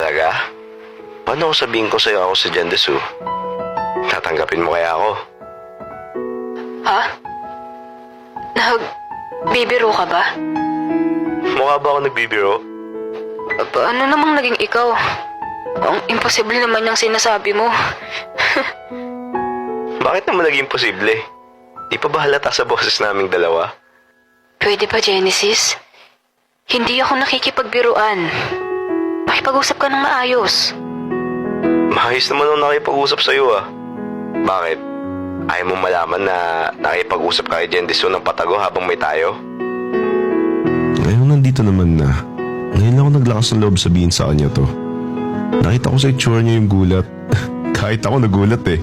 Talaga? Paano kung sabihin ko sa'yo ako si Jendesu? Tatanggapin mo kaya ako? Ha? Nagbibiro ka ba? Mukha ba ako nagbibiro? Paano namang naging ikaw? Ang imposible naman yung sinasabi mo. Bakit naman naging posible? Di pa ba halata sa boses naming dalawa? Pwede ba, Genesis? Hindi ako nakikipagbiruan. Makipag-usap ka ng maayos. Maayos naman ako nakipag-usap sa'yo ah. Bakit? Ayaw mo malaman na nakipag-usap ka kay Jendesu ng patago habang may tayo? Ngayon nandito naman na. Ngayon ako naglakas ng loob sabihin sa kanya to. Nakita ko sa itsura niya yung gulat. Kahit ako nagulat eh.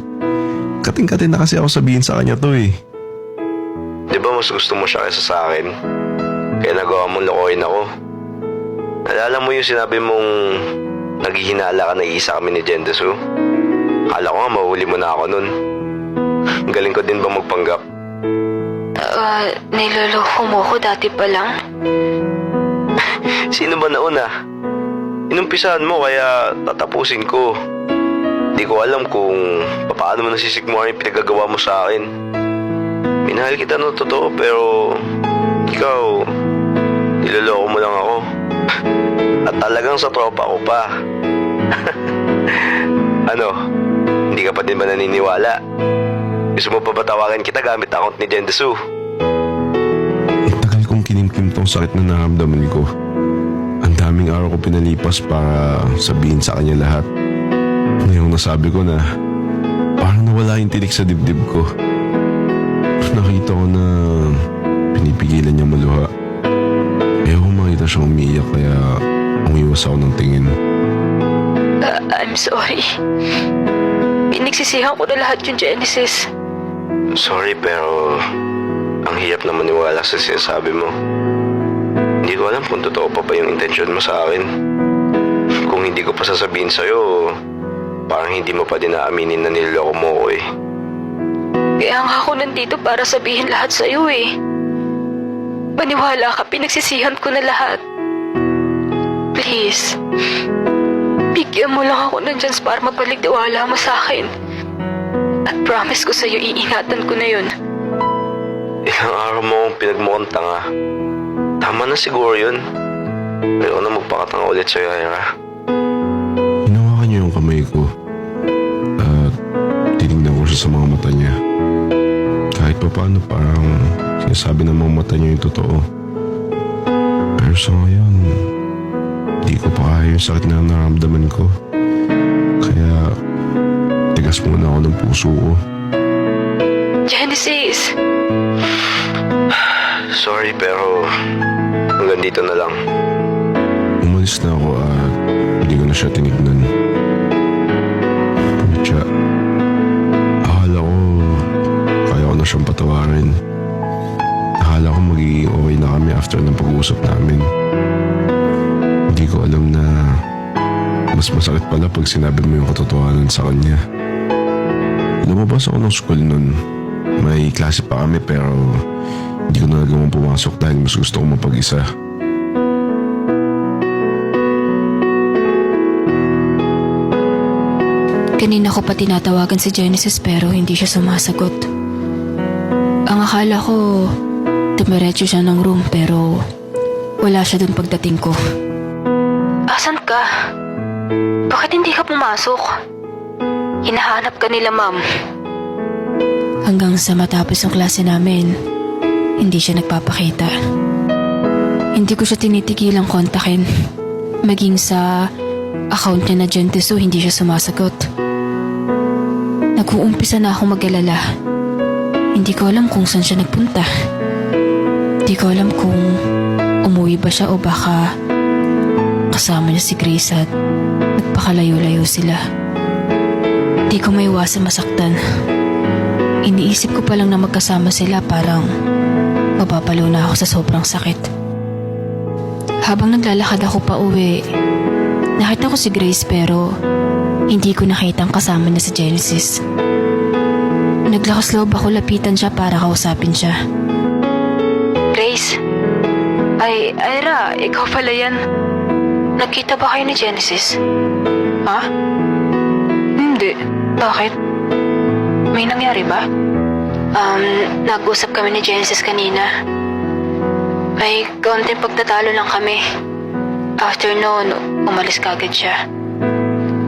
Kating-kating na kasi ako sabihin sa kanya to eh. Di ba mas gusto mo siya kaysa sa akin? Kaya nagawa mong lokohin ako. Nalala mo yung sinabi mong naghihinala ka na isa kami ni Jendesu? Akala ko nga mahuli mo na ako nun. Galing ko din ba magpanggap? Niloloko mo ko dati pa lang. Sino ba nauna? Inumpisahan mo kaya tatapusin ko. Di ko alam kung paano mo nasisigmuhan yung pinagagawa mo sa akin. Minahal kita ng totoo pero ikaw, niloloko mo lang ako. At talagang sa tropa ko pa. Ano? Hindi ka pa din ba naniniwala? Gusto mo pa ba tawagan kita gamit account ni Jendesu? Tagal kong kinimkim tong sakit na naramdaman ko. Ang daming araw ko pinalipas para sabihin sa kanya lahat. Ngayong nasabi ko na parang nawala yung tinik sa dibdib ko. Nakita ko na pinipigilan niya maluha. Ayaw ko makita siyang umiiyak kaya umiwas ako ng tingin. I'm sorry. Pinagsisihan ko na lahat yung Genesis. Sorry pero ang hirap na maniwala sa sinasabi mo. Hindi ko alam kung totoo pa ba yung intensyon mo sa akin. Kung hindi ko pa sasabihin sa'yo, parang hindi mo pa din naaminin na niloloko mo ko eh. Kaya nga ako nandito para sabihin lahat sa'yo eh. Maniwala ka, pinagsisihan ko na lahat. Please, bigyan mo lang ako ng chance para mapaligtiwala mo sa akin. At promise ko sa'yo, iingatan ko na yun. Ilang araw mo akong pinagmukhang tanga. Tama na siguro yun. Ayoko na magpakatanga ulit sa'yo, Ira. Hinawakan niya yung kamay ko at tinignan ko siya sa mga mata niya. Kahit pa paano parang sinasabi ng mga mata niya yung totoo. Pero sa ngayon, di ko pa kaya yung sakit na naramdaman ko. Kaya tigas muna ako ng puso ko. Genesis! Sorry pero hanggang dito na lang. Umalis na ako at hindi ko na siya tinignan. Pucha, akala ko kaya ko na siyang patawarin. Akala ko magiging okay na kami after ng pag-uusap namin. Hindi ko alam na mas masakit pala pag sinabi mo yung katotohanan sa kanya. Lumabas ako ng school nun. May klase pa kami pero hindi ko na nagawang pumasok dahil mas gusto kong mapag-isa. Kanina ko pa tinatawagan si Genesis pero hindi siya sumasagot. Ang akala ko, dumiretso siya ng room pero wala siya dun pagdating ko. Asan ka? Bakit hindi ka pumasok? Hinahanap ka nila, ma'am. Hanggang sa matapos ang klase namin, hindi siya nagpapakita. Hindi ko siya tinitigilang kontakin. Maging sa account niya na Jendesu, hindi siya sumasagot. Nag-uumpisa na ako mag-alala. Hindi ko alam kung saan siya nagpunta. Hindi ko alam kung umuwi ba siya o baka kasama niya si Grace at nagpakalayo-layo sila. Hindi ko maiwasan masaktan. Iniisip ko pa lang na magkasama sila parang mapapalo na ako sa sobrang sakit. Habang naglalakad ako pa uwi, nakita ko si Grace pero hindi ko nakita ang kasama niya si Genesis. Naglakas loob ako lapitan siya para kausapin siya. Grace? Ay, Ira, ikaw pala yan. nagkita ba kayo ni Genesis? Ha? Hindi. Bakit? May nangyari ba? Nag-usap kami ni Genesis kanina. May kaunting pagtatalo lang kami. After noon, umalis kagad siya.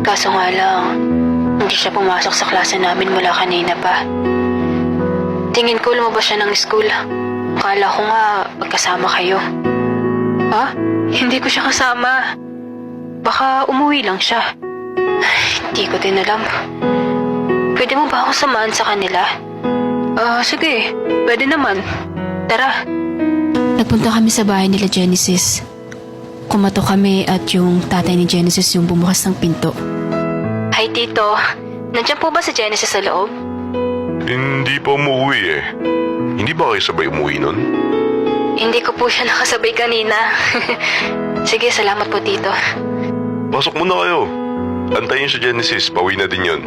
Kaso nga lang, hindi siya pumasok sa klase namin mula kanina pa. Tingin ko lumabas siya ng school. Akala ko nga magkasama kayo. Ha? Hindi ko siya kasama. Baka umuwi lang siya. Hindi ko din alam. Pwede mo ba ako samahan sa kanila? Sige. Pwede naman. Tara. Nagpunta kami sa bahay nila Genesis. Kumato kami at yung tatay ni Genesis yung bumukas ng pinto. Hi, Tito. Nandiyan po ba si Genesis sa loob? Hindi pa umuwi eh. Hindi ba kayo sabay umuwi nun? Hindi ko po siya nakasabay kanina. Sige, salamat po, Tito. Pasok muna kayo. Antayin si Genesis, pauwi na din yun.